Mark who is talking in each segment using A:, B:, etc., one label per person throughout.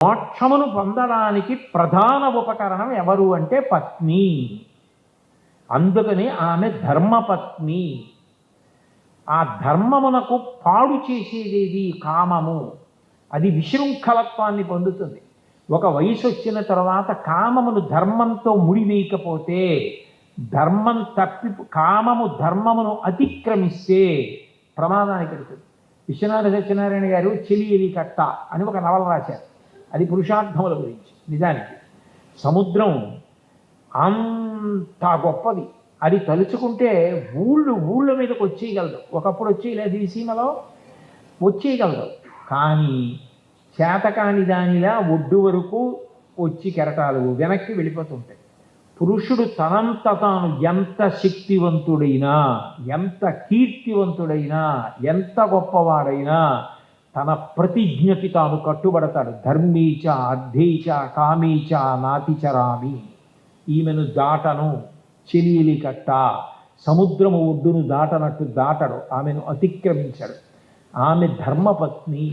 A: మోక్షమును పొందడానికి ప్రధాన ఉపకరణం ఎవరు అంటే పత్ని. అందుకని ఆమె ధర్మపత్ని. ఆ ధర్మమునకు పాడు చేసేది కామము. అది విశృంఖలత్వాన్ని పొందుతుంది. ఒక వయసు వచ్చిన తర్వాత కామమును ధర్మంతో ముడివేయకపోతే, కామము ధర్మమును అతిక్రమిస్తే ప్రమాదానికి వెళ్తుంది. విశ్వనాథ సత్యనారాయణ గారు చెలియలి కట్ట అని ఒక నవల రాశారు. అది పురుషార్థముల గురించి. నిజానికి సముద్రం అంత గొప్పది. అది తలుచుకుంటే ఊళ్ళ మీదకి వచ్చేయగలదు. ఒకప్పుడు వచ్చేయలేదు, ఈ సీమలో వచ్చేయగలదు. కానీ చేతకాని దానిలా ఒడ్డు వరకు వచ్చి కెరటాలు వెనక్కి వెళ్ళిపోతుంటాయి. పురుషుడు తనంత తాను ఎంత శక్తివంతుడైనా, ఎంత కీర్తివంతుడైనా, ఎంత గొప్పవాడైనా తన ప్రతిజ్ఞకి తాను కట్టుబడతాడు. ధర్మీచ అర్థేచ కామీచ నాతిచరామి. ఈమెను దాటను, చెలియలి కట్ట, సముద్రము ఒడ్డును దాటనట్టు దాటడు, ఆమెను అతిక్రమించాడు. ఆమె ధర్మపత్ని.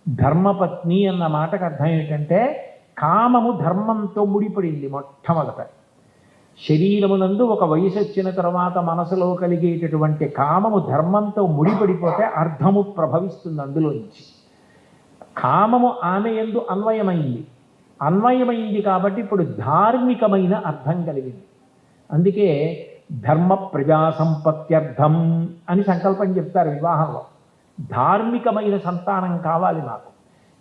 A: ధర్మపత్ని అన్న మాటకు అర్థం ఏమిటంటే, కామము ధర్మంతో ముడిపడింది. మొట్టమొదట శరీరమునందు ఒక వయసు వచ్చిన తర్వాత మనసులో కలిగేటటువంటి కామము ధర్మంతో ముడిపడిపోతే అర్థము ప్రభవిస్తుంది. అందులోంచి కామము ఆమె యందు అన్వయమైంది కాబట్టి ఇప్పుడు ధార్మికమైన అర్థం కలిగింది. అందుకే ధర్మ ప్రజా సంపత్త్యర్థం అని సంకల్పం చెప్తారు వివాహంలో. ధార్మికమైన సంతానం కావాలి నాకు.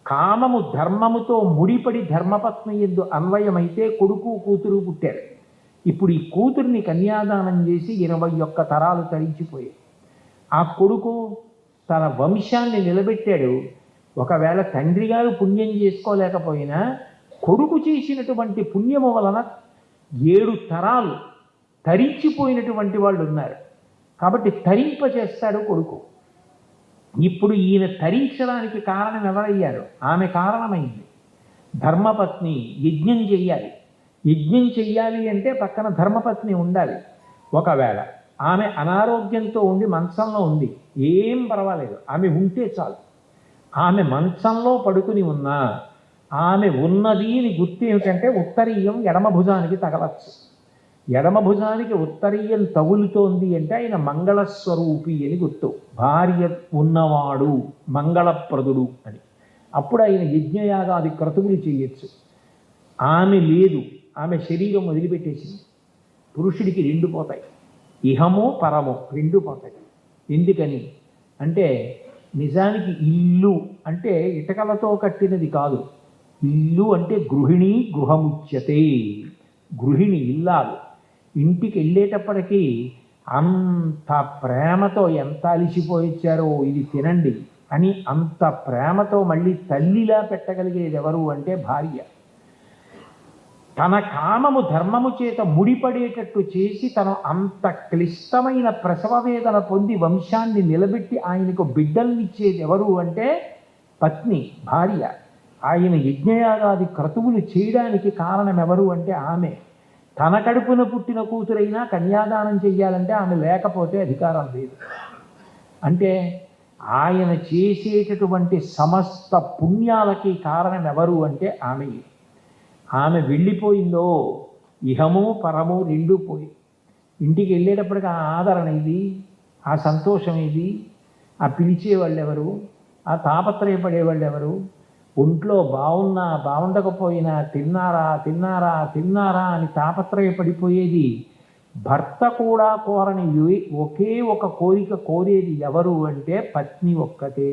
A: కామము ధర్మముతో ముడిపడి ధర్మపత్ని యందు అన్వయమైతే కొడుకు కూతురు పుట్టారు. ఇప్పుడు ఈ కూతుర్ని కన్యాదానం చేసి 21 తరాలు తరించిపోయాయి. ఆ కొడుకు తన వంశాన్ని నిలబెట్టాడు. ఒకవేళ తండ్రి గారు పుణ్యం చేసుకోలేకపోయినా కొడుకు చేసినటువంటి పుణ్యము వలన 7 తరాలు తరించిపోయినటువంటి వాళ్ళు ఉన్నారు. కాబట్టి తరింపచేస్తాడు కొడుకు. ఇప్పుడు ఈయన తరించడానికి కారణం ఎవరయ్యారు? ఆమె కారణమైంది. ధర్మపత్ని యజ్ఞం చెయ్యాలి. యజ్ఞం చెయ్యాలి అంటే పక్కన ధర్మపత్ని ఉండాలి. ఒకవేళ ఆమె అనారోగ్యంతో ఉండి మంచంలో ఉంది, ఏం పర్వాలేదు, ఆమె ఉంటే చాలు. ఆమె మంచంలో పడుకుని ఉన్నా ఆమె ఉన్నది అని గుర్తు ఏమిటంటే ఉత్తరీయం ఎడమ భుజానికి తగలచ్చు. ఎడమ భుజానికి ఉత్తరీయం తగులుతోంది అంటే ఆయన మంగళస్వరూపి అని గుర్తు. భార్య ఉన్నవాడు మంగళప్రదుడు అని. అప్పుడు ఆయన యజ్ఞయాగాది క్రతువులు చేయొచ్చు. ఆమె లేదు, ఆమె శరీరం వదిలిపెట్టేసింది. పురుషుడికి 2 పోతాయి, ఇహము పరము 2 పోతాయి. ఎందుకని అంటే నిజానికి ఇల్లు అంటే ఇటకలతో కట్టినది కాదు. ఇల్లు అంటే గృహిణి, గృహముచ్యతే. గృహిణి, ఇల్లాలు. ఇంటికి వెళ్ళేటప్పటికీ అంత ప్రేమతో ఎంత అలిసిపోయిచ్చారో ఇది తినండి అని అంత ప్రేమతో మళ్ళీ తల్లిలా పెట్టగలిగేది ఎవరు అంటే భార్య. తన కామము ధర్మము చేత ముడిపడేటట్టు చేసి తను అంత క్లిష్టమైన ప్రసవ వేదన పొంది వంశాన్ని నిలబెట్టి ఆయనకు బిడ్డల్నిచ్చేది ఎవరు అంటే పత్ని, భార్య. ఆయన యజ్ఞయాగాది క్రతువులు చేయడానికి కారణం ఎవరు అంటే ఆమె. తన కడుపున పుట్టిన కూతురైనా కన్యాదానం చెయ్యాలంటే ఆమె లేకపోతే అధికారం లేదు. అంటే ఆయన చేసేటటువంటి సమస్త పుణ్యాలకి కారణం ఎవరు అంటే ఆమె. ఆమె వెళ్ళిపోయిందో ఇహము పరము 2 పోయి. ఇంటికి వెళ్ళేటప్పటికి ఆ ఆదరణ ఇది, ఆ సంతోషం ఇది, ఆ పిలిచేవాళ్ళు ఎవరు, ఆ తాపత్రయపడేవాళ్ళు ఎవరు, ఒంట్లో బాగున్నా బాగుండకపోయినా తిన్నారా తిన్నారా తిన్నారా అని తాపత్రయపడిపోయేది భర్త కూడా కోరని ఒకే ఒక కోరిక కోరేది ఎవరు అంటే పత్ని ఒక్కతే.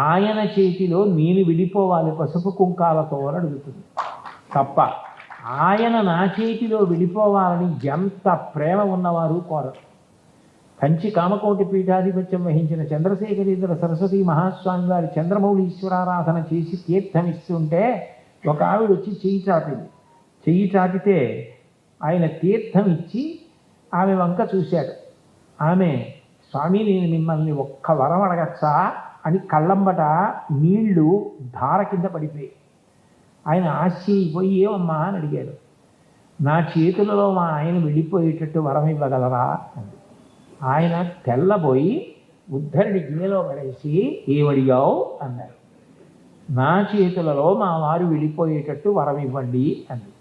A: ఆయన చేతిలో నేను వెళ్ళిపోవాలి పసుపు కుంకాలతో అని అడుగుతుంది తప్ప ఆయన నా చేతిలో వెళ్ళిపోవాలని ఎంత ప్రేమ ఉన్నవారు కోరరు. కంచి కామకోటి పీఠాధిపత్యం వహించిన చంద్రశేఖరేంద్ర సరస్వతి మహాస్వామి వారి చంద్రమౌళి ఈశ్వరారాధన చేసి తీర్థమిస్తుంటే ఒక ఆవిడ వచ్చి చెయ్యి చాపింది. చెయ్యి చాపితే ఆయన తీర్థం ఇచ్చి ఆమె వంక చూశాడు. ఆమె, స్వామి నేను మిమ్మల్ని ఒక్క వరం అడగచ్చా అని కళ్ళంబట నీళ్లు ధార కింద పడిపోయి ఆయన ఆశ్చర్యపోయి ఏమమ్మా అని అడిగాడు. నా చేతులలో మా ఆయన వెళ్ళిపోయేటట్టు వరం ఇవ్వగలరా అంది. ఆయన తెల్లబోయి ఉద్ధరిని గిన్నెలో పడేసి ఏమడిగావు అన్నారు. నా చేతులలో మా వారు వెళ్ళిపోయేటట్టు వరం ఇవ్వండి అంది.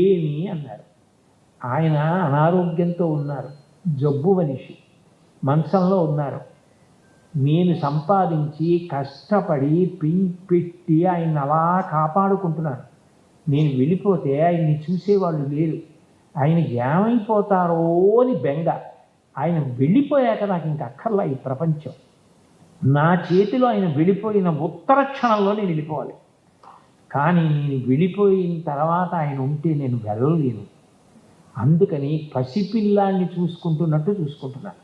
A: ఏమి అన్నారు. ఆయన అనారోగ్యంతో ఉన్నారు, జబ్బు మనిషి, మంచంలో ఉన్నారు. నేను సంపాదించి కష్టపడి పెట్టి ఆయన అలా కాపాడుకుంటున్నాను. నేను వెళ్ళిపోతే ఆయన్ని చూసేవాళ్ళు లేరు, ఆయన ఏమైపోతారో అని బెంగ. ఆయన వెళ్ళిపోయాక నాకు ఇంక అక్కర్లా ఈ ప్రపంచం. నా చేతిలో ఆయన వెళ్ళిపోయిన ఉత్తర క్షణంలో నేను వెళ్ళిపోవాలి, కానీ నేను వెళ్ళిపోయిన తర్వాత ఆయన ఉంటే నేను వెళ్ళలేను. అందుకని పసిపిల్లాన్ని చూసుకుంటున్నట్టు చూసుకుంటున్నాను.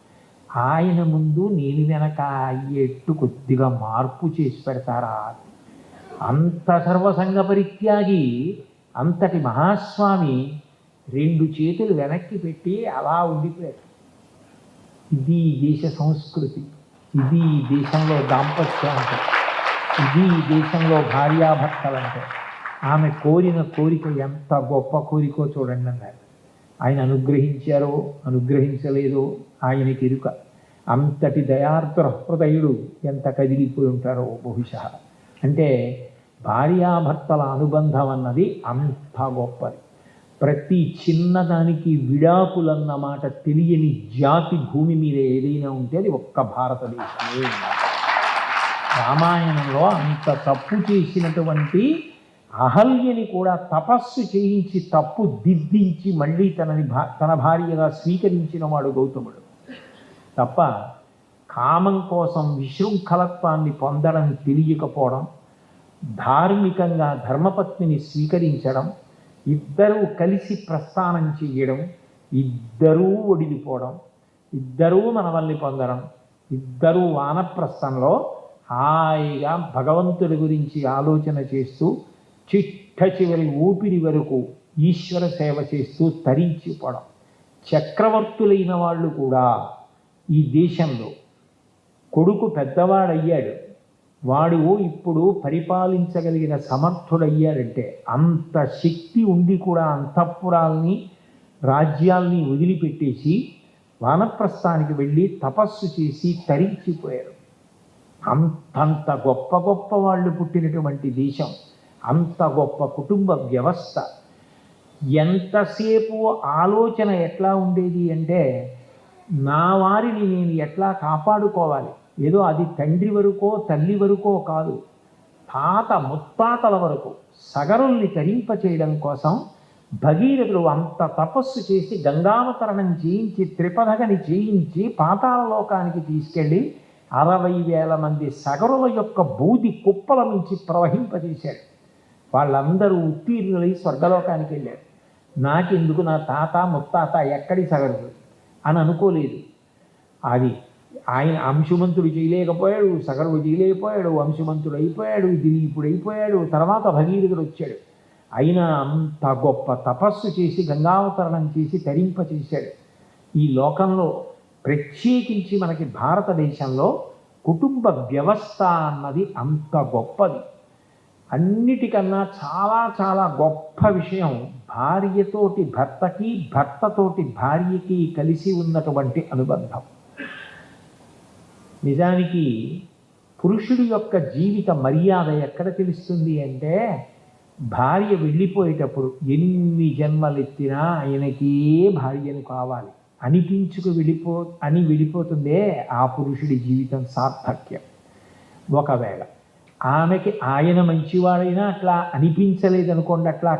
A: ఆయన ముందు నేను వెనక అయ్యేట్టు కొద్దిగా మార్పు చేసి పెడతారా? అంత సర్వసంగ పరిత్యాగి అంతటి మహాస్వామి 2 చేతులు వెనక్కి పెట్టి అలా ఉండిపోయారు. ఇది దేశ సంస్కృతి, ఇది దేశంలో దాంపత్యం అంటే, ఇది దేశంలో భార్యాభర్తలంటే. ఆమె కోరిన కోరిక ఎంత గొప్ప కోరికో చూడండి అన్నారు. ఆయన అనుగ్రహించారో అనుగ్రహించలేదో ఆయనకి ఎరుక. అంతటి దయార్ద్ర హృదయుడు ఎంత కదిలిపోయి ఉంటారో బహుశా. అంటే భార్యాభర్తల అనుబంధం అన్నది అంత గొప్పది. ప్రతి చిన్నదానికి విడాకులన్న మాట తెలియని జాతి భూమి మీద ఏదైనా ఉంటే అది ఒక్క భారతదేశమే. రామాయణంలో అంత తప్పు చేసినటువంటి అహల్యని కూడా తపస్సు చేయించి తప్పు దిద్దించి మళ్ళీ తన భార్యగా స్వీకరించిన వాడు గౌతముడు తప్ప కామం కోసం విశృంఖలత్వాన్ని పొందడం తెలియకపోవడం, ధార్మికంగా ధర్మపత్నిని స్వీకరించడం, ఇద్దరూ కలిసి ప్రస్థానం చేయడం, ఇద్దరూ ఒడిలిపోవడం, ఇద్దరూ మనవల్ని పొందడం, ఇద్దరూ వానప్రస్థంలో హాయిగా భగవంతుడి గురించి ఆలోచన చేస్తూ చిట్ట చివరి ఊపిరి వరకు ఈశ్వర సేవ చేస్తూ తరించిపోవడం. చక్రవర్తులైన వాళ్ళు కూడా ఈ దేశంలో కొడుకు పెద్దవాడయ్యాడు, వాడు ఇప్పుడు పరిపాలించగలిగిన సమర్థుడయ్యాడంటే అంత శక్తి ఉండి కూడా అంతఃపురాల్ని రాజ్యాల్ని వదిలిపెట్టేసి వానప్రస్థానికి వెళ్ళి తపస్సు చేసి తరించిపోయారు. అంతంత గొప్ప గొప్ప వాళ్ళు పుట్టినటువంటి దేశం, అంత గొప్ప కుటుంబ వ్యవస్థ. ఎంతసేపు ఆలోచన ఎట్లా ఉండేది అంటే, నా వారిని నేను ఎట్లా కాపాడుకోవాలి. ఏదో అది తండ్రి వరకో తల్లి వరకో కాదు, తాత ముత్తాతల వరకు సగరుల్ని తరింపచేయడం కోసం భగీరథుడు అంత తపస్సు చేసి గంగావతరణం చేయించి త్రిపథగని చేయించి పాతాళలోకానికి తీసుకెళ్ళి 60,000 మంది సగరుల యొక్క బూది కుప్పల నుంచి ప్రవహింపజేశాడు. వాళ్ళందరూ ఉత్తీర్ణులై స్వర్గలోకానికి వెళ్ళారు. నాకెందుకు నా తాత ముత్తాత ఎక్కడి సగరులు అని అనుకోలేదు. అది ఆయన అంశుమంతుడు చేయలేకపోయాడు, సగరుడు చేయలేకపోయాడు, అంశుమంతుడు అయిపోయాడు, దిలీపుడు అయిపోయాడు, తర్వాత భగీరథుడు వచ్చాడు. అయినా అంత గొప్ప తపస్సు చేసి గంగావతరణం చేసి తరింపచేశాడు. ఈ లోకంలో ప్రత్యేకించి మనకి భారతదేశంలో కుటుంబ వ్యవస్థ అన్నది అంత గొప్పది. అన్నిటికన్నా చాలా చాలా గొప్ప విషయం భార్యతోటి భర్తకి, భర్తతోటి భార్యకి కలిసి ఉన్నటువంటి అనుబంధం. నిజానికి పురుషుడి యొక్క జీవిత మర్యాద ఎక్కడ తెలుస్తుంది అంటే, భార్య వెళ్ళిపోయేటప్పుడు ఎన్ని జన్మలెత్తినా ఆయనకే భార్యను కావాలి అని వెళ్ళిపోతుందే ఆ పురుషుడి జీవితం సార్థక్యం. ఒకవేళ ఆమెకి ఆయన మంచివాడైనా అట్లా అనిపించలేదనుకోండి, అట్లా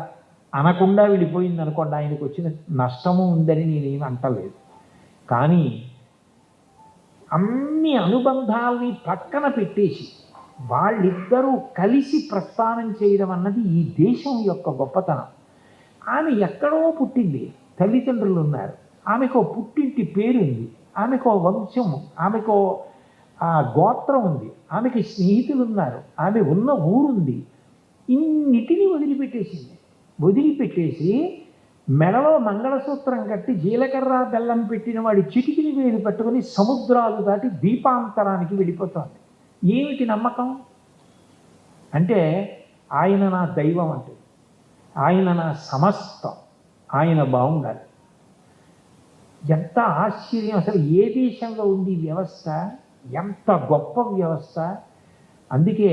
A: అనకుండా వెళ్ళిపోయింది అనుకోండి, ఆయనకు వచ్చిన నష్టము ఉందని నేనేమి అంటలేదు. కానీ అన్ని అనుబంధాలని పక్కన పెట్టేసి వాళ్ళిద్దరూ కలిసి ప్రస్థానం చేయడం అన్నది ఈ దేశం యొక్క గొప్పతనం. ఆమె ఎక్కడో పుట్టింది, తల్లిదండ్రులు ఉన్నారు, ఆమెకో పుట్టింటి పేరుంది, ఆమెకో వంశం, ఆమెకో గోత్రం ఉంది, ఆమెకి స్నేహితులు ఉన్నారు, ఆమె ఉన్న ఊరుంది. ఇన్నిటినీ వదిలిపెట్టేసి మెడలో మంగళసూత్రం కట్టి జీలకర్ర బెల్లం పెట్టిన వాడి చిటికిని వేలు పట్టుకొని సముద్రాలు దాటి దీపాంతరానికి వెళ్ళిపోతుంది. ఏమిటి నమ్మకం అంటే, ఆయన నా దైవం అంటే, ఆయన నా సమస్తం, ఆయన బాగుండాలి. ఎంత ఆశ్చర్యం! అసలు ఏ దేశంలో ఉంది వ్యవస్థ? ఎంత గొప్ప వ్యవస్థ! అందుకే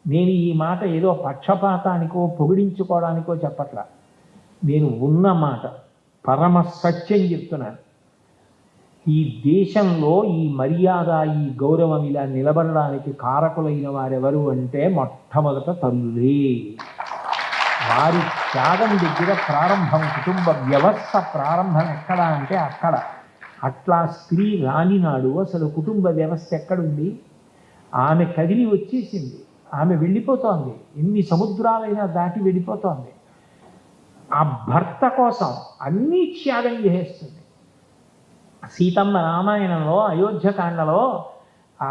A: నేను ఈ మాట ఏదో పక్షపాతానికో పొగిడించుకోవడానికో చెప్పట్లా. నేను ఉన్న మాట పరమ సత్యం చెప్తున్నాను. ఈ దేశంలో ఈ మర్యాద, ఈ గౌరవం ఇలా నిలబడడానికి కారకులైన వారెవరు అంటే మొట్టమొదట తల్లులే. వారి త్యాగం దగ్గర ప్రారంభం, కుటుంబ వ్యవస్థ ప్రారంభం ఎక్కడ అంటే అక్కడ. అట్లా స్త్రీ రానినాడు అసలు కుటుంబ వ్యవస్థ ఎక్కడుంది? ఆమె కదిలి వచ్చేసింది, ఆమె వెళ్ళిపోతోంది, ఎన్ని సముద్రాలైనా దాటి వెళ్ళిపోతోంది. ఆ భర్త కోసం అన్నీ త్యాగం చేసేస్తుంది. సీతమ్మ రామాయణంలో అయోధ్యకాండలో ఆ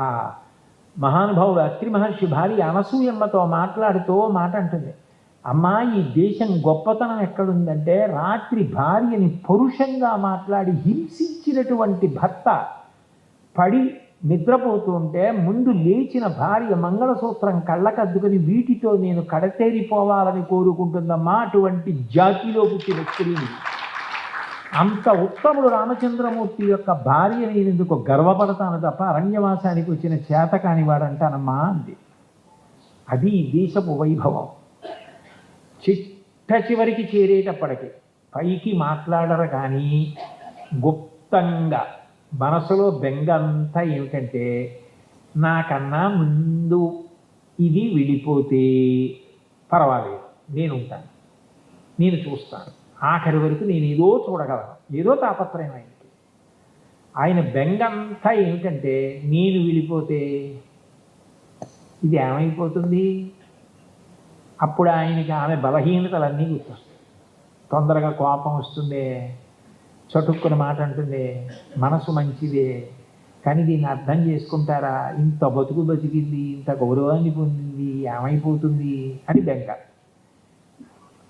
A: మహానుభావుడు అత్రి మహర్షి భార్య అనసూయమ్మతో మాట్లాడుతూ మాట అంటుంది, అమ్మా ఈ దేశం గొప్పతనం ఎక్కడుందంటే రాత్రి భార్యని పరుషంగా మాట్లాడి హింసించినటువంటి భర్త పడి నిద్రపోతుంటే ముందు లేచిన భార్య మంగళసూత్రం కళ్ళకద్దుకుని వీటితో నేను కడతేరిపోవాలని కోరుకుంటుందమ్మా. అటువంటి జాతిలో పుట్టిన స్త్రీని, అంత ఉత్తముడు రామచంద్రమూర్తి యొక్క భార్య నేను ఎందుకు గర్వపడతాను తప్ప అరణ్యవాసానికి వచ్చిన చేతకాని వాడంటానమ్మా అంది. అది దేశపు వైభవం. చిట్ట చివరికి చేరేటప్పటికి పైకి మాట్లాడరు కానీ గుప్తంగా మనసులో బెంగంతా ఏమిటంటే నాకన్నా ముందు ఇది విడిపోతే పర్వాలేదు, నేను ఉంటాను, నేను చూస్తాను, ఆఖరి వరకు నేను ఏదో చూడగలను, ఏదో తాపత్రయం ఆయనకి. ఆయన బెంగంతా ఏమిటంటే నేను విడిపోతే ఇది ఏమైపోతుంది. అప్పుడు ఆయనకి ఆమె బలహీనతలన్నీ గుర్తొస్తాయి. తొందరగా కోపం వస్తుంది, చటుక్కున మాట అంటుంది, మనసు మంచిదే కానీ దీన్ని అర్థం చేసుకుంటారా, ఇంత బతుకు బతికింది, ఇంత గౌరవాన్ని పొందింది, ఏమైపోతుంది అని బెంగ.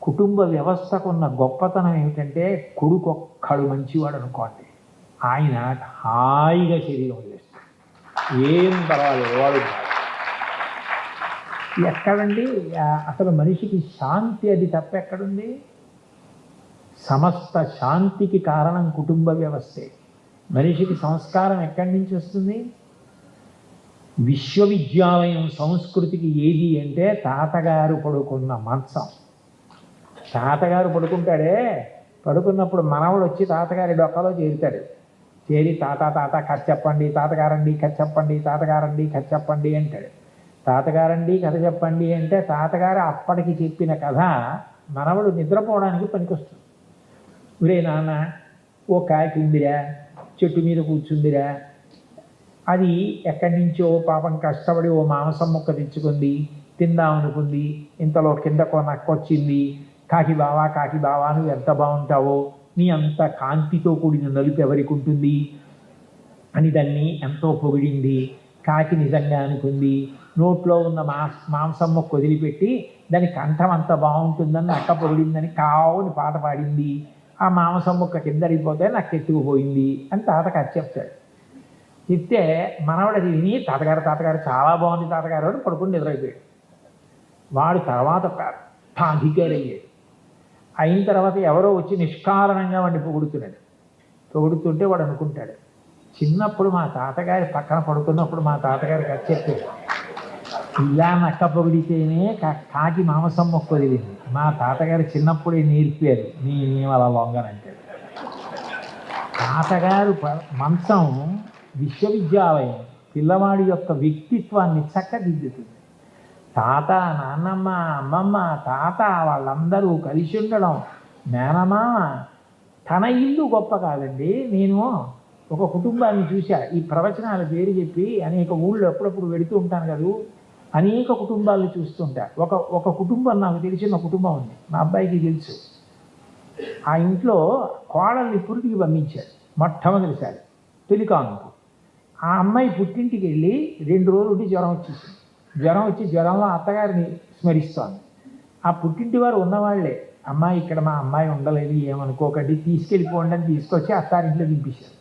A: కుటుంబ వ్యవస్థకున్న గొప్పతనం ఏమిటంటే కొడుకొక్కడు మంచివాడు అనుకోండి, ఆయన హాయిగా శరీరం వదిలేస్తాడు, ఏం పర్వాలేదు వాడు. ఎక్కడండి అసలు మనిషికి శాంతి, అది తప్ప ఎక్కడుంది? సమస్త శాంతికి కారణం కుటుంబ వ్యవస్థే. మనిషికి సంస్కారం ఎక్కడి నుంచి వస్తుంది? విశ్వవిద్యాలయం సంస్కృతికి ఏది అంటే తాతగారు పడుకున్న మంచం. తాతగారు పడుకుంటాడే, పడుకున్నప్పుడు మనవడు వచ్చి తాతగారి డొక్కలో చేరుతాడు. చేరి తాత తాత కథ చెప్పండి, తాతగారండి కథ చెప్పండి, తాతగారండి కథ చెప్పండి అంటాడు. తాతగారండి కథ చెప్పండి అంటే తాతగారు అప్పటికి చెప్పిన కథ మనవడు నిద్రపోవడానికి పనికొస్తుంది. ఒరే నాన్న, ఓ కాకి ఉందిరా, చెట్టు మీద కూర్చుందిరా, అది ఎక్కడి నుంచో పాపం కష్టపడి ఓ మాంసం ముక్క తెచ్చుకుంది, తిందామనుకుంది, ఇంతలో కిందకో నక్కొచ్చింది, కాకి బావా నువ్వు ఎంత బాగుంటావో, నీ అంత కాంతితో కూడిన నలుపు ఎవరికి ఉంటుంది అని దాన్ని ఎంతో పొగిడింది. కాకి నిజంగా అనుకుంది, నోట్లో ఉన్న మాంసం ముక్క వదిలిపెట్టి దాని కంఠం అంత బాగుంటుందని నక్క పొగిడిందని కావుని పాట పాడింది. ఆ మాంసం ముక్క కిందడిపోతే నాకు ఎత్తుకుపోయింది అని తాతగారు చెప్తాడు. చెప్తే మనవడు విని తాతగారు చాలా బాగుంది తాతగారు అని పడుకుని నిద్రైపోయాడు. వాడు తర్వాత పెద్ద అధికారి అయ్యాడు. అయిన తర్వాత ఎవరో వచ్చి నిష్కారణంగా వాడిని పొగుడుతుంటే వాడు అనుకుంటాడు, చిన్నప్పుడు మా తాతగారి పక్కన పడుకున్నప్పుడు మా తాతగారు కథ చెప్పాడు, ఇలా నక్క పొగిడితేనే కాకి మాంసం మొక్క వదిలింది, మా తాతగారు చిన్నప్పుడే నేర్పారు, నేనేం అలా లొంగనంటాడు. తాతగారు మంచం విశ్వవిద్యాలయం పిల్లవాడి యొక్క వ్యక్తిత్వాన్ని చక్కదిద్దుతుంది. తాత, నాన్నమ్మ, అమ్మమ్మ, తాత వాళ్ళందరూ కలిసి ఉండడం, మేనమామ, తన ఇల్లు గొప్ప కాదండి. నేను ఒక కుటుంబాన్ని చూశా, ఈ ప్రవచనాల పేరు చెప్పి అనేక ఊళ్ళో ఎప్పుడప్పుడు వెళుతూ ఉంటాను కదా, అనేక కుటుంబాలను చూస్తుంటా. ఒక కుటుంబం నాకు తెలిసిన కుటుంబం ఉంది, మా అబ్బాయికి తెలుసు. ఆ ఇంట్లో కోడల్ని పురిటికి పంపించారు మొట్టమొదటిసారి పెళ్లికానుకు. ఆ అమ్మాయి పుట్టింటికి వెళ్ళి 2 రోజులు ఉండి జ్వరం వచ్చేసింది. జ్వరం వచ్చి జ్వరంలో అత్తగారిని స్మరిస్తోంది. ఆ పుట్టింటి వారు ఉన్నవాళ్లే, అమ్మాయి ఇక్కడ మా అమ్మాయి ఉండలేదు ఏమనుకోకండి, తీసుకెళ్ళిపోండి అని తీసుకొచ్చి అత్తారింట్లో దింపేశారు.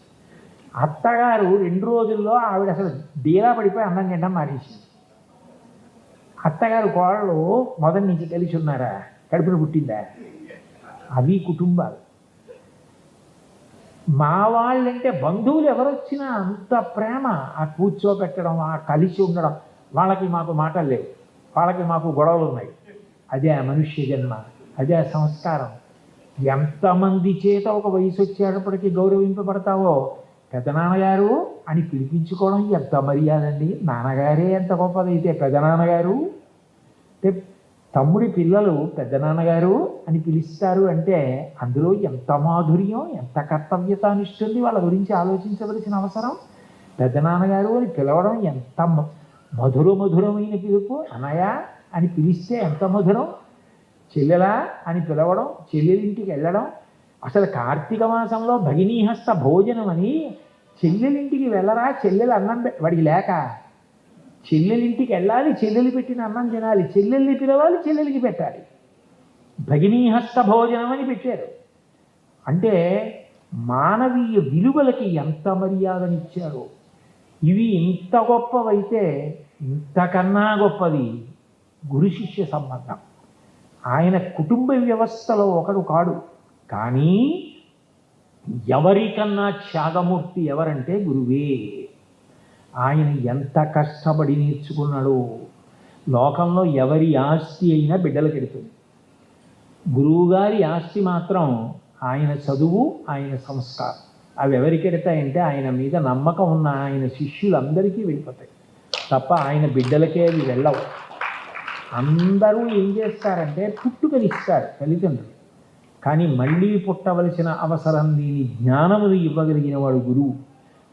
A: అత్తగారు 2 రోజుల్లో ఆవిడ అసలు డీలా పడిపోయి అన్నం తినడం మానేసింది. అత్తగారు కోడలు మొదటి నుంచి కలిసి ఉన్నారా, కడుపున పుట్టిందా? అవి కుటుంబాలు. మా వాళ్ళంటే బంధువులు ఎవరొచ్చినా అంత ప్రేమ, ఆ కూర్చోబెట్టడం, ఆ కలిసి ఉండడం. వాళ్ళకి మాకు మాటలు లేవు. వాళ్ళకి మాకు గొడవలు ఉన్నాయి. అదే మనుష్య జన్మ, అదే సంస్కారం. ఎంతమంది చేత ఒక వయసు వచ్చేటప్పటికీ గౌరవింపబడతావో, పెదనాన్నగారు అని పిలిపించుకోవడం ఎంత మర్యాద అండి. నాన్నగారే ఎంత గొప్పదైతే పెదనాన్నగారు అంటే తమ్ముడి పిల్లలు పెద్దనాన్నగారు అని పిలుస్తారు అంటే అందులో ఎంత మాధుర్యం, ఎంత కర్తవ్యత అనిస్తుంది. వాళ్ళ గురించి ఆలోచించవలసిన అవసరం. పెద్దనాన్నగారు అని పిలవడం ఎంత మధురమైన పిలుపు. అన్నయ్య అని పిలిస్తే ఎంత మధురం. చెల్లెలా అని పిలవడం, చెల్లెలింటికి వెళ్ళడం. అసలు కార్తీక మాసంలో భగినీహస్త భోజనం అని చెల్లెలింటికి వెళ్ళరా, చెల్లెలు అన్నం వాడికి లేక చెల్లెలింటికి వెళ్ళాలి, చెల్లెలు పెట్టిన అన్నం తినాలి, చెల్లెల్ని పిలవాలి, చెల్లెలికి పెట్టాలి. భగినీహస్త భోజనం అని పెట్టారు. అంటే మానవీయ విలువలకి ఎంత మర్యాదనిచ్చారో. ఇవి ఇంత గొప్పవైతే ఇంతకన్నా గొప్పది గురు శిష్య సంబంధం. ఆయన కుటుంబ వ్యవస్థలో ఒకడు కాడు, కానీ ఎవరికన్నా త్యాగమూర్తి ఎవరంటే గురువే. ఆయన ఎంత కష్టపడి నేర్చుకున్నాడో. లోకంలో ఎవరి ఆస్తి అయినా బిడ్డలకు ఎడుతుంది. గురువుగారి ఆస్తి మాత్రం ఆయన చదువు, ఆయన సంస్కారం. అవి ఎవరికి ఎడతాయంటే ఆయన మీద నమ్మకం ఉన్న ఆయన శిష్యులందరికీ వెళ్ళిపోతాయి తప్ప ఆయన బిడ్డలకే అవి వెళ్ళవు. అందరూ ఏం చేస్తారంటే పుట్టుకనిస్తారు తల్లిదండ్రులు, కానీ మళ్ళీ పుట్టవలసిన అవసరం లేని జ్ఞానమును ఇవ్వగలిగిన వాడు గురువు.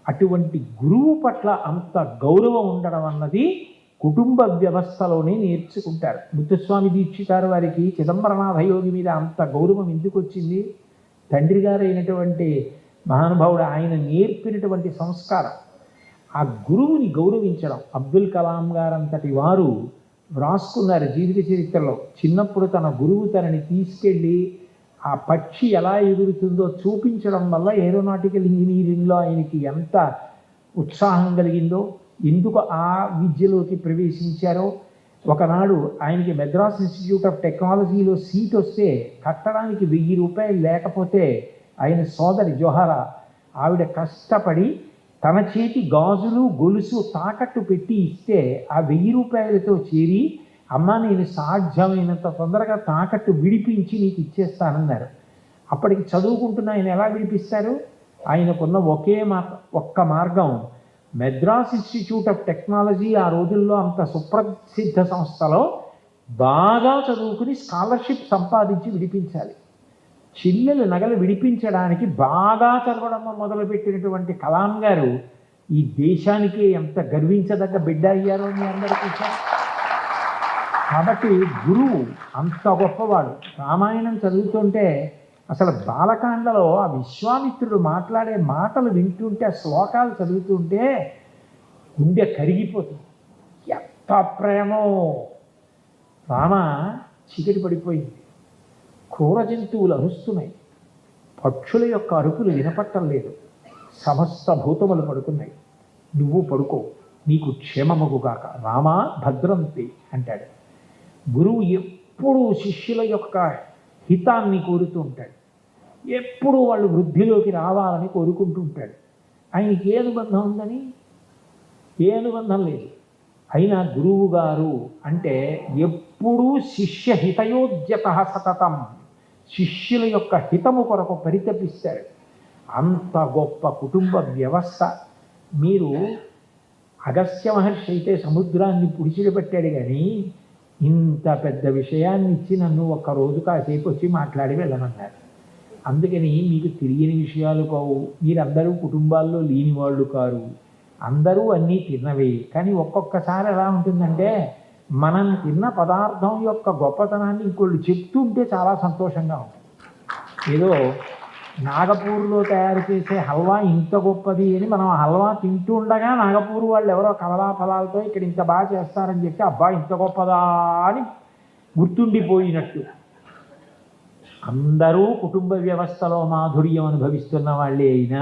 A: అటువంటి గురువు పట్ల అంత గౌరవం ఉండడం అన్నది కుటుంబ వ్యవస్థలోనే నేర్చుకుంటారు. ముత్తుస్వామి దీక్షితారు వారికి చిదంబరనాథ యోగి మీద అంత గౌరవం ఎందుకు వచ్చింది? తండ్రి గారు అయినటువంటి మహానుభావుడు ఆయన నేర్పినటువంటి సంస్కారం, ఆ గురువుని గౌరవించడం. అబ్దుల్ కలాం గారంతటి వారు వ్రాసుకున్నారు జీవిత చరిత్రలో. చిన్నప్పుడు తన గురువు తనని తీసుకెళ్ళి ఆ పక్షి ఎలా ఎగురుతుందో చూపించడం వల్ల ఏరోనాటికల్ ఇంజనీరింగ్లో ఆయనకి ఎంత ఉత్సాహం కలిగిందో, ఎందుకు ఆ విద్యలోకి ప్రవేశించారో. ఒకనాడు ఆయనకి మెడ్రాస్ ఇన్స్టిట్యూట్ ఆఫ్ టెక్నాలజీలో సీట్ వస్తే కట్టడానికి 1000 రూపాయలు లేకపోతే ఆయన సోదరి జోహారా ఆవిడ కష్టపడి తన చేతి గాజులు గొలుసు తాకట్టు పెట్టి ఇస్తే ఆ 1000 రూపాయలతో చేరి, అమ్మ నేను సాధ్యమైనంత తొందరగా తాకట్టు విడిపించి నీకు ఇచ్చేస్తానన్నారు. అప్పటికి చదువుకుంటున్న ఆయన ఎలా విడిపిస్తారు? ఆయనకున్న ఒక్క మార్గం, మెడ్రాస్ ఇన్స్టిట్యూట్ ఆఫ్ టెక్నాలజీ ఆ రోజుల్లో అంత సుప్రసిద్ధ సంస్థలో బాగా చదువుకుని స్కాలర్షిప్ సంపాదించి విడిపించాలి. చెల్లెలు నగలు విడిపించడానికి బాగా చదవడం మొదలుపెట్టినటువంటి కలాం గారు ఈ దేశానికి ఎంత గర్వించదగ్గ బిడ్డ అయ్యారో మీ అందరికీ. కాబట్టి గురువు అంత గొప్పవాడు. రామాయణం చదువుతుంటే అసలు బాలకాండలో ఆ విశ్వామిత్రుడు మాట్లాడే మాటలు వింటుంటే, ఆ శ్లోకాలు చదువుతుంటే గుండె కరిగిపోతుంది. ఎంత ప్రేమో! రామ చీకటి పడిపోయింది, క్రూర జంతువులు అరుస్తున్నాయి, పక్షుల యొక్క అరుపులు వినపట్టం లేదు, సమస్త భూతములు పడుకున్నాయి, నువ్వు పడుకో, నీకు క్షేమముగుగాక, రామా భద్రంతి అంటాడు. గురువు ఎప్పుడూ శిష్యుల యొక్క హితాన్ని కోరుతూ ఉంటాడు. ఎప్పుడూ వాళ్ళు వృద్ధిలోకి రావాలని కోరుకుంటూ ఉంటాడు. ఆయనకి ఏ అనుబంధం ఉందని? ఏ అనుబంధం లేదు. అయినా గురువు గారు అంటే ఎప్పుడూ శిష్య హితయోద్యత సతతం, శిష్యుల యొక్క హితము కొరకు పరితపిస్తాడు. అంత గొప్ప కుటుంబ వ్యవస్థ. మీరు అగస్త్య మహర్షి అయితే సముద్రాన్ని పుడిచిపెట్టాడు, కానీ ఇంత పెద్ద విషయాన్ని ఇచ్చి నన్ను ఒక్కరోజు కాసేపు వచ్చి మాట్లాడి వెళ్ళమన్నారు. అందుకని మీకు తెలియని విషయాలు కావు. మీరందరూ కుటుంబాల్లో లేని వాళ్ళు కారు, అందరూ అన్నీ తిన్నవే. కానీ ఒక్కొక్కసారి ఎలా ఉంటుందంటే, మనం తిన్న పదార్థం యొక్క గొప్పతనాన్ని ఇంకోళ్ళు చెప్తుంటే చాలా సంతోషంగా ఉంటుంది. ఏదో నాగపూర్లో తయారు చేసే హల్వా ఇంత గొప్పది అని మనం హల్వా తింటూ ఉండగా నాగపూర్ వాళ్ళు ఎవరో కమలా ఫలాలతో ఇక్కడ ఇంత బాగా చేస్తారని చెప్పి అబ్బా ఇంత గొప్పదా అని గుర్తుండిపోయినట్టు. అందరూ కుటుంబ వ్యవస్థలో మాధుర్యం అనుభవిస్తున్న వాళ్ళే అయినా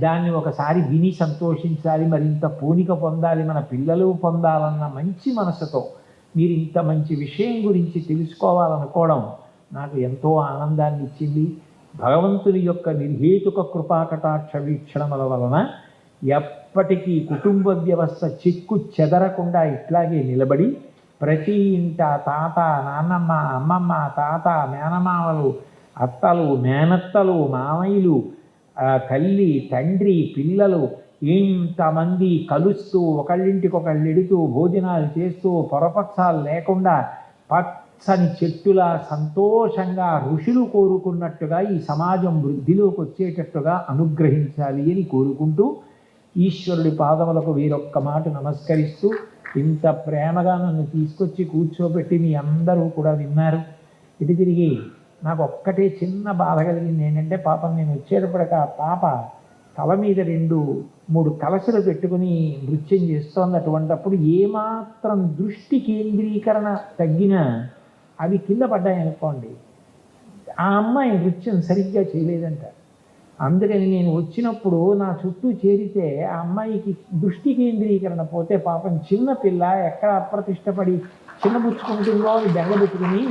A: దాన్ని ఒకసారి విని సంతోషించాలి, మరింత పూనిక పొందాలి, మన పిల్లలు పొందాలన్న మంచి మనసుతో మీరు ఇంత మంచి విషయం గురించి తెలుసుకోవాలనుకోవడం నాకు ఎంతో ఆనందాన్ని ఇచ్చింది. భగవంతుని యొక్క నిర్హేతుక కృపాకటాక్ష వీక్షణముల వలన ఎప్పటికీ కుటుంబ వ్యవస్థ చెక్కు చెదరకుండా ఇట్లాగే నిలబడి ప్రతి ఇంట తాత, నాన్నమ్మ, అమ్మమ్మ, తాత, మేనమామలు, అత్తలు, మేనత్తలు, మామయ్యలు, తల్లి, తండ్రి, పిల్లలు ఇంతమంది కలుస్తూ ఒకళ్ళింటికొకళ్ళు ఎడుతూ భోజనాలు చేస్తూ పొరపక్షాలు లేకుండా పచ్చని చెట్టులా సంతోషంగా ఋషులు కోరుకున్నట్టుగా ఈ సమాజం వృద్ధిలోకి వచ్చేటట్టుగా అనుగ్రహించాలి అని కోరుకుంటూ ఈశ్వరుడి పాదములకు వీరొక్క మాట నమస్కరిస్తూ, ఇంత ప్రేమగా నన్ను తీసుకొచ్చి కూర్చోబెట్టి మీ అందరూ కూడా విన్నారు. ఇటు తిరిగి నాకు ఒక్కటే చిన్న బాధ కలిగింది. ఏంటంటే పాపం నేను వచ్చేటప్పటికి ఆ పాప తల మీద 2-3 కలశలు పెట్టుకుని నృత్యం చేస్తోంది. అటువంటప్పుడు ఏమాత్రం దృష్టి కేంద్రీకరణ తగ్గినా అవి కింద పడ్డాయనుకోండి, ఆ అమ్మాయి నృత్యం సరిగ్గా చేయలేదంట. అందుకని నేను వచ్చినప్పుడు నా చుట్టూ చేరితే ఆ అమ్మాయికి దృష్టి కేంద్రీకరణ పోతే పాపం చిన్న పిల్ల ఎక్కడ అప్రతిష్టపడి చిన్నబుచ్చుకుంటుందో అని బెంగబెట్టుకుని,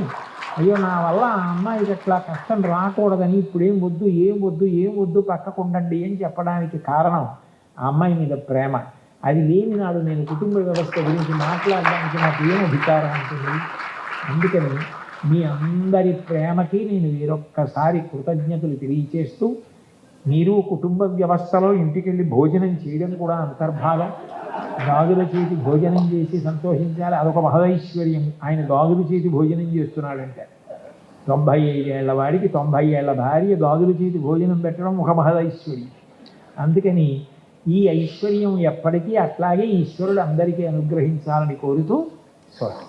A: అయ్యో నా వల్ల ఆ అమ్మాయికి అట్లా కష్టం రాకూడదని ఇప్పుడేం వద్దు, ఏం వద్దు పక్కకుండండి అని చెప్పడానికి కారణం ఆ అమ్మాయి మీద ప్రేమ. అది లేని నాడు నేను కుటుంబ వ్యవస్థ గురించి మాట్లాడడానికి నాకు ఏం అధికారం ఉంటుంది? అందుకని మీ అందరి ప్రేమకి నేను వేరొక్కసారి కృతజ్ఞతలు తెలియచేస్తూ, మీరు కుటుంబ వ్యవస్థలో ఇంటికెళ్ళి భోజనం చేయడం కూడా అంతర్భాగం. గాజుల చేతి భోజనం చేసి సంతోషించాలి, అదొక మహదైశ్వర్యం. ఆయన గాజుల చేతి భోజనం చేస్తున్నాడంటే 95 ఏళ్ల వాడికి 90 ఏళ్ల భార్య గాజుల చేతి భోజనం పెట్టడం ఒక మహదైశ్వర్యం. అందుకని ఈ ఐశ్వర్యం ఎప్పటికీ అట్లాగే ఈశ్వరుడు అందరికీ అనుగ్రహించాలని కోరుతూ స్వస్తి.